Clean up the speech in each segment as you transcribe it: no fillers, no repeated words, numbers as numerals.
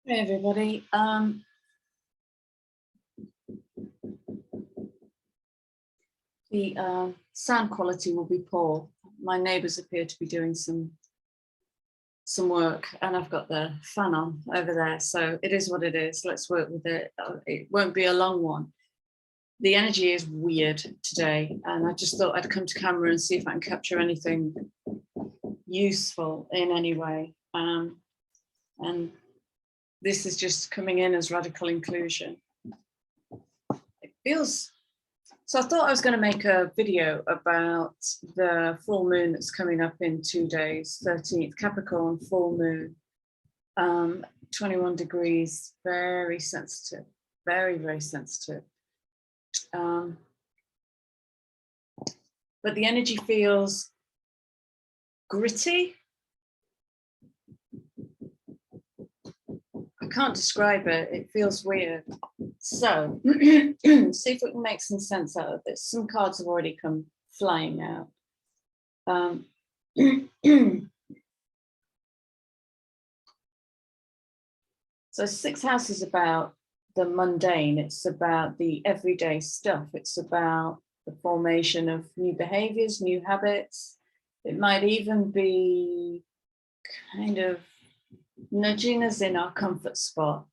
Hey everybody. The sound quality will be poor. My neighbours appear to be doing some work, and I've got the fan on over there, so it is what it is. Let's work with it. It won't be a long one. The energy is weird today, and I just thought I'd come to camera and see if I can capture anything useful in any way. And this is just coming in as radical inclusion. It feels. So I thought I was going to make a video about the full moon that's coming up in 2 days, 13th Capricorn full moon, 21 degrees, very sensitive, very, very sensitive. But the energy feels gritty. I can't describe it. It feels weird. So see if we can make some sense out of this. Some cards have already come flying out. So 6th house is about the mundane. It's about the everyday stuff. It's about the formation of new behaviors, new habits. It might even be kind of nudging us in our comfort spot.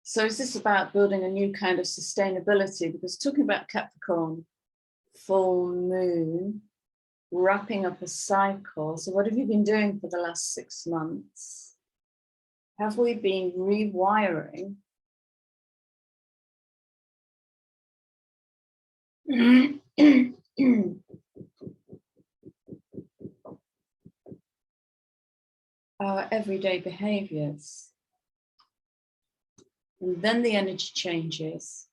So is this about building a new kind of sustainability? Because talking about Capricorn, full moon, wrapping up a cycle. So what have you been doing for the last 6 months? Have we been rewiring our everyday behaviors? And then the energy changes.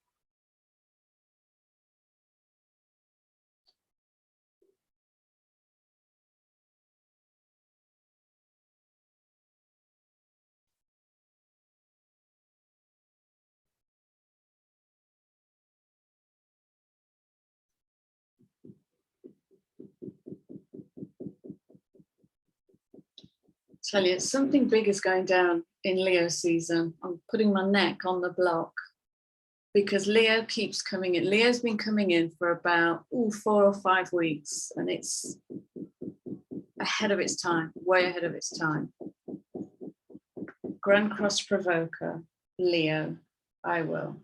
Tell you, something big is going down in Leo season. I'm putting my neck on the block because Leo keeps coming in. Leo's been coming in for about 4 or 5 weeks, and it's ahead of its time, way ahead of its time. Grand Cross Provoker, Leo, I will.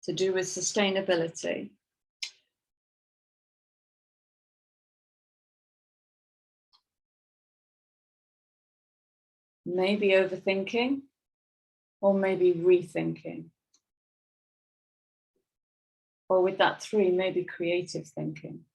To do with sustainability. Maybe overthinking, or maybe rethinking. Or with that 3, maybe creative thinking.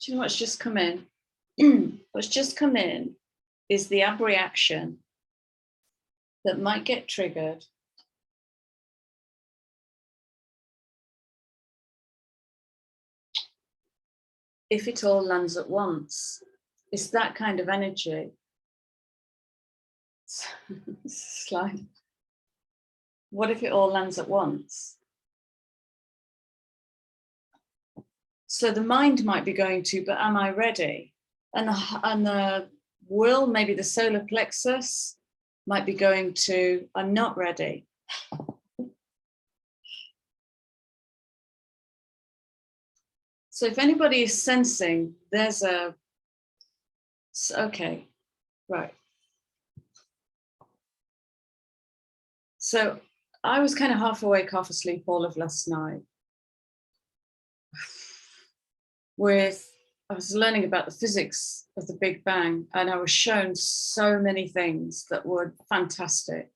Do you know what's just come in? What's just come in is the abreaction that might get triggered if it all lands at once. It's that kind of energy. It's like, what if it all lands at once? So the mind might be going to, but am I ready? And the will, maybe the solar plexus, might be going to, I'm not ready. So if anybody is sensing there's a, okay, right. So I was kind of half awake, half asleep all of last night. I was learning about the physics of the Big Bang, and I was shown so many things that were fantastic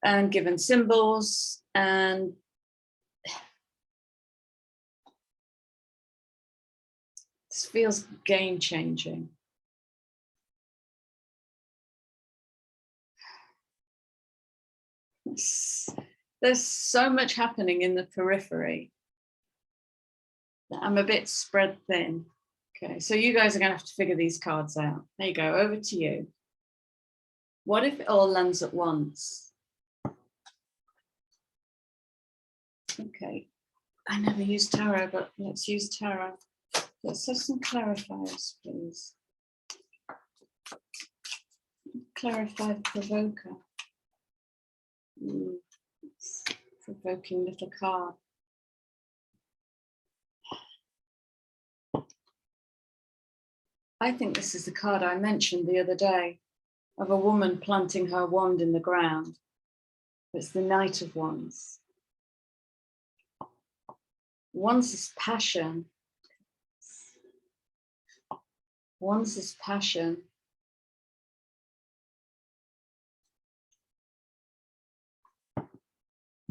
and given symbols, and This feels game changing. There's so much happening in the periphery that I'm a bit spread thin. Okay, so you guys are going to have to figure these cards out. There you go, over to you. What if it all lands at once? Okay, I never use tarot, but let's use tarot. Let's have some clarifiers, please. Clarify the provoker. Provoking little card. I think this is the card I mentioned the other day of a woman planting her wand in the ground. It's the Knight of Wands. Wands is passion. Wands is passion.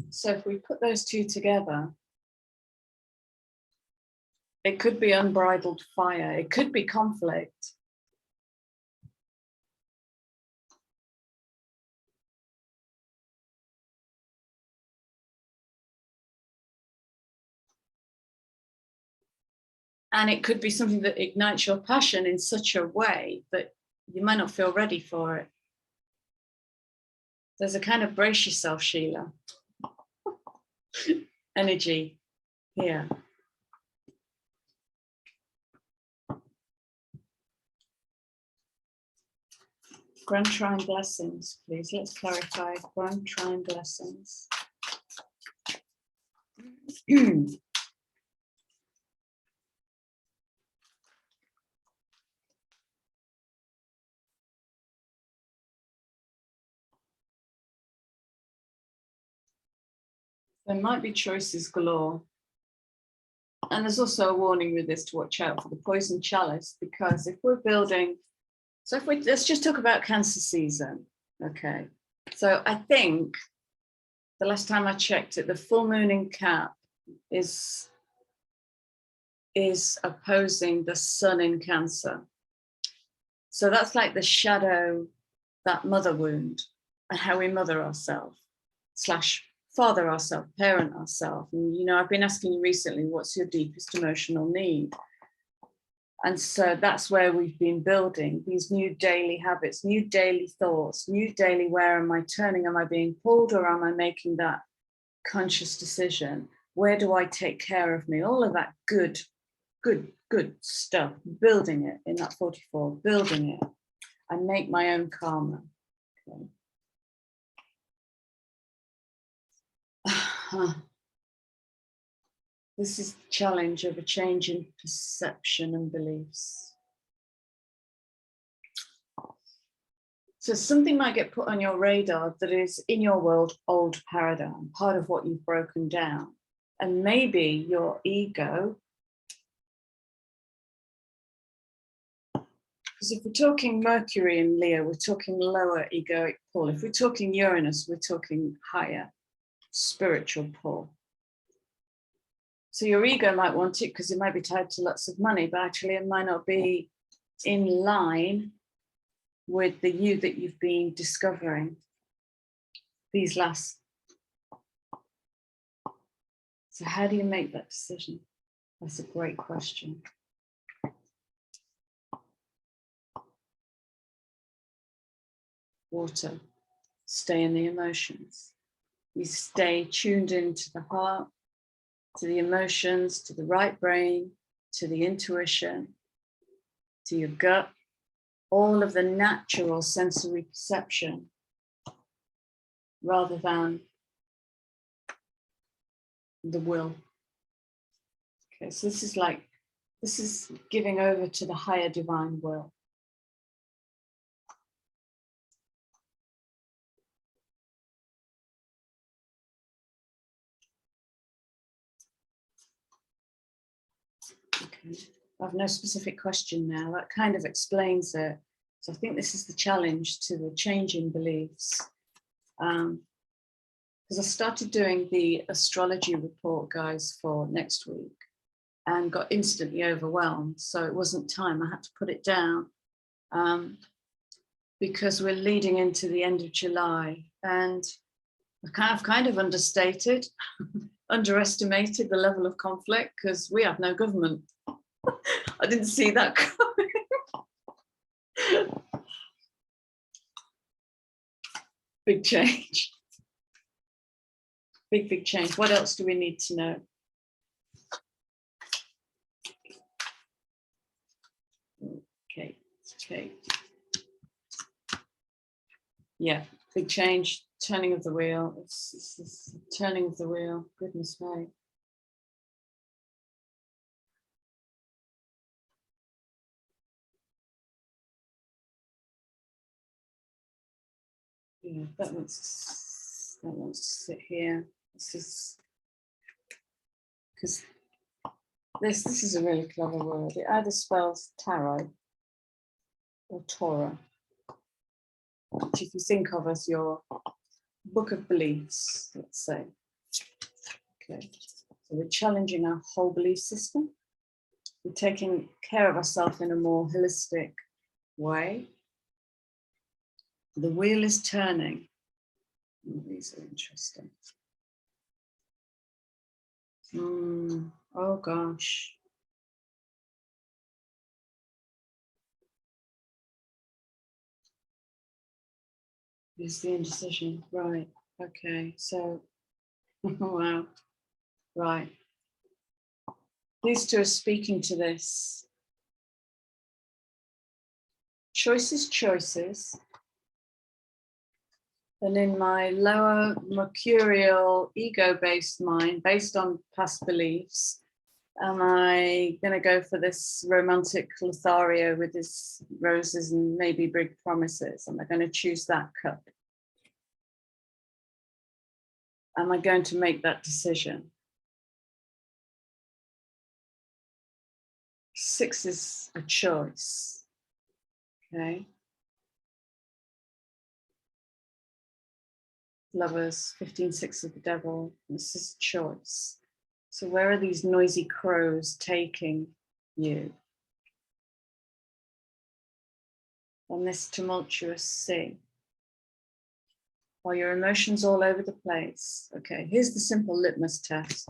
So if we put those two together, it could be unbridled fire. It could be conflict. And it could be something that ignites your passion in such a way that you might not feel ready for it. There's a kind of brace yourself, Sheila, energy here. Grand Trine blessings, please. Let's clarify. Grand Trine blessings. There might be choices galore. And there's also a warning with this to watch out for the poison chalice, because if we're building, so if we, let's just talk about Cancer season. Okay. So I think the last time I checked it, the full moon in Cap is opposing the sun in Cancer. So that's like the shadow, that mother wound, and how we mother ourselves, / father ourselves, parent ourselves. And, you know, I've been asking you recently, what's your deepest emotional need? And so that's where we've been building these new daily habits, new daily thoughts, new daily, where am I turning? Am I being pulled, or am I making that conscious decision? Where do I take care of me? All of that good stuff, building it in that 44, building it. I make my own karma. Okay. This is the challenge of a change in perception and beliefs. So something might get put on your radar that is, in your world, old paradigm, part of what you've broken down. And maybe your ego, because if we're talking Mercury and Leo, we're talking lower egoic pull. If we're talking Uranus, we're talking higher spiritual pull. So your ego might want it because it might be tied to lots of money, but actually it might not be in line with the you that you've been discovering these last. So how do you make that decision? That's a great question. Water, stay in the emotions. You stay tuned into the heart, to the emotions, to the right brain, to the intuition, to your gut, all of the natural sensory perception, rather than the will. Okay, so this is giving over to the higher divine will. Okay, I have no specific question now. That kind of explains it. So I think this is the challenge to the change in beliefs. Because I started doing the astrology report, guys, for next week. and got instantly overwhelmed. So it wasn't time, I had to put it down because we're leading into the end of July, and I've kind of underestimated the level of conflict because we have no government. I didn't see that coming. Big change. Big change. What else do we need to know? Okay. Yeah, big change, turning of the wheel. It's turning of the wheel. Goodness me. Yeah, that wants to sit here. This is because this is a really clever word. It either spells tarot or Torah, which if you think of as your book of beliefs, let's say. Okay, so we're challenging our whole belief system. We're taking care of ourselves in a more holistic way. The wheel is turning. These are interesting. Oh gosh. Here's the indecision. Right. Okay. So, wow. Right. These two are speaking to this. Choices. And in my lower mercurial ego-based mind, based on past beliefs, am I going to go for this romantic Lothario with his roses and maybe big promises? Am I going to choose that cup? Am I going to make that decision? 6 is a choice. Okay. Lovers, 15, 6 of the devil. This is choice. So where are these noisy crows taking you? On this tumultuous sea? Are your emotions all over the place? Okay, here's the simple litmus test.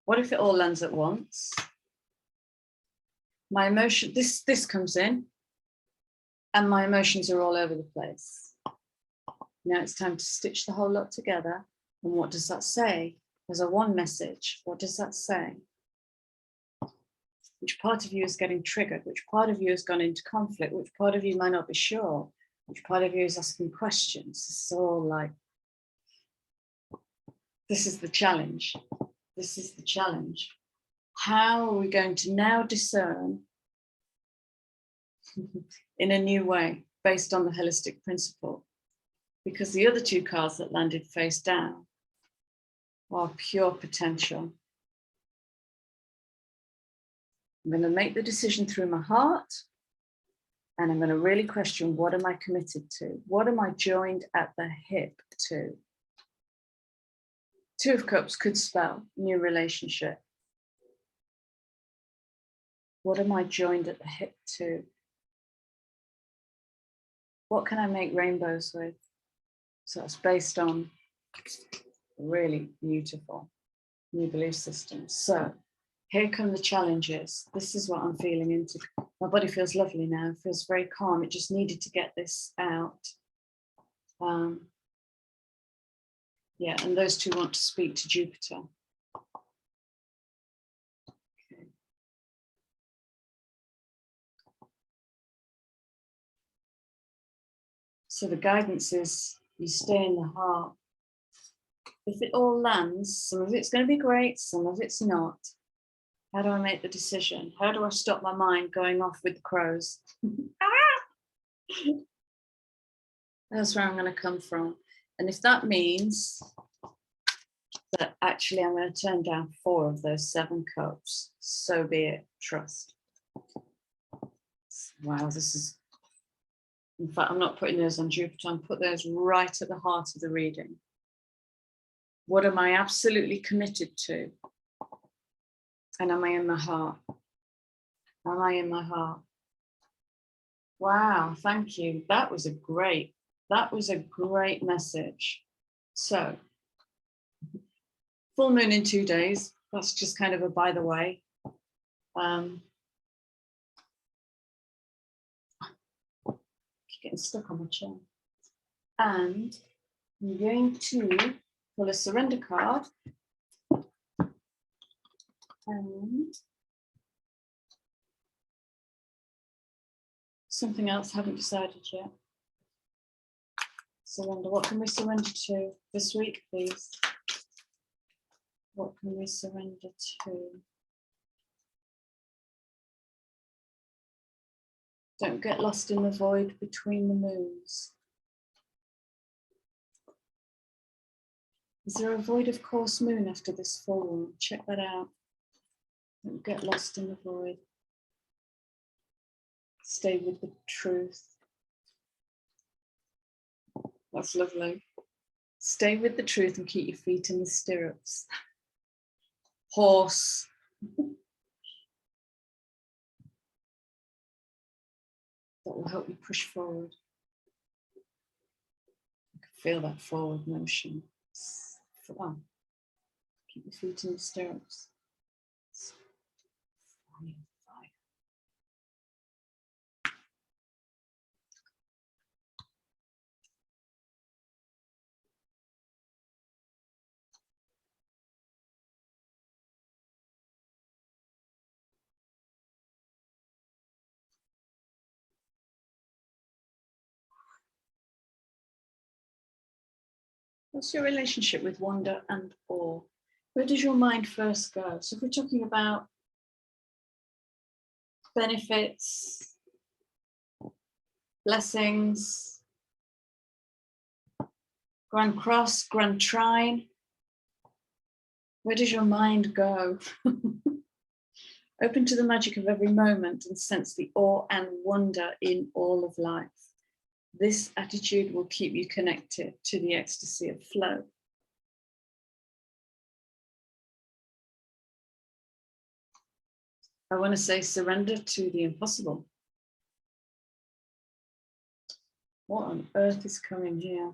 What if it all lands at once? My emotion, this comes in, and my emotions are all over the place. Now it's time to stitch the whole lot together. And what does that say? There's a one message. What does that say? Which part of you is getting triggered? Which part of you has gone into conflict? Which part of you might not be sure? Which part of you is asking questions? It's all like, this is the challenge. This is the challenge. How are we going to now discern in a new way based on the holistic principle? Because the other two cards that landed face down are pure potential. I'm going to make the decision through my heart, and I'm going to really question, what am I committed to? What am I joined at the hip to? 2 of Cups could spell new relationship. What am I joined at the hip to? What can I make rainbows with? So it's based on really beautiful new belief systems. So here come the challenges. This is what I'm feeling into. My body feels lovely now. It feels very calm. It just needed to get this out. Yeah, and those two want to speak to Jupiter. Okay. So the guidance is you stay in the heart. If it all lands, some of it's going to be great, some of it's not. How do I make the decision? How do I stop my mind going off with the crows? That's where I'm going to come from. And if that means that actually I'm going to turn down 4 of those 7 cups, so be it. Trust. Wow, this is, in fact, I'm not putting those on Jupiter. I'm putting those right at the heart of the reading. What am I absolutely committed to? And am I in my heart? Am I in my heart? Wow, thank you. That was a great message. So, full moon in 2 days. That's just kind of a by the way. Keep getting stuck on my chair. And I'm going to pull a surrender card. And something else, haven't decided yet. Surrender. What can we surrender to this week, please? What can we surrender to? Don't get lost in the void between the moons. Is there a void of course moon after this full moon? Check that out. Don't get lost in the void. Stay with the truth. That's lovely. Stay with the truth and keep your feet in the stirrups. Horse. That will help you push forward. You can feel that forward motion. Wow. Keep your feet in the stirrups. What's your relationship with wonder and awe? Where does your mind first go? So if we're talking about benefits, blessings, Grand Cross, Grand Trine, where does your mind go? Open to the magic of every moment and sense the awe and wonder in all of life. This attitude will keep you connected to the ecstasy of flow. I want to say surrender to the impossible. What on earth is coming here?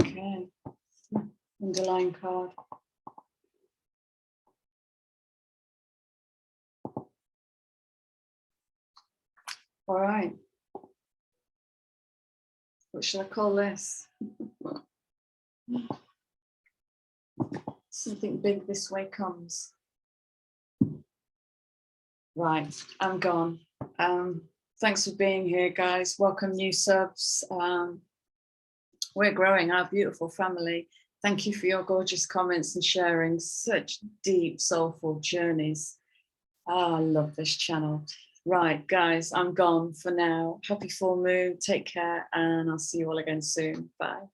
Okay, underlying card. All right. What should I call this? Something big this way comes. Right, I'm gone. Thanks for being here, guys. Welcome new subs. We're growing our beautiful family. Thank you for your gorgeous comments and sharing such deep, soulful journeys. Oh, I love this channel. Right, guys, I'm gone for now. Happy full moon. Take care, and I'll see you all again soon. Bye.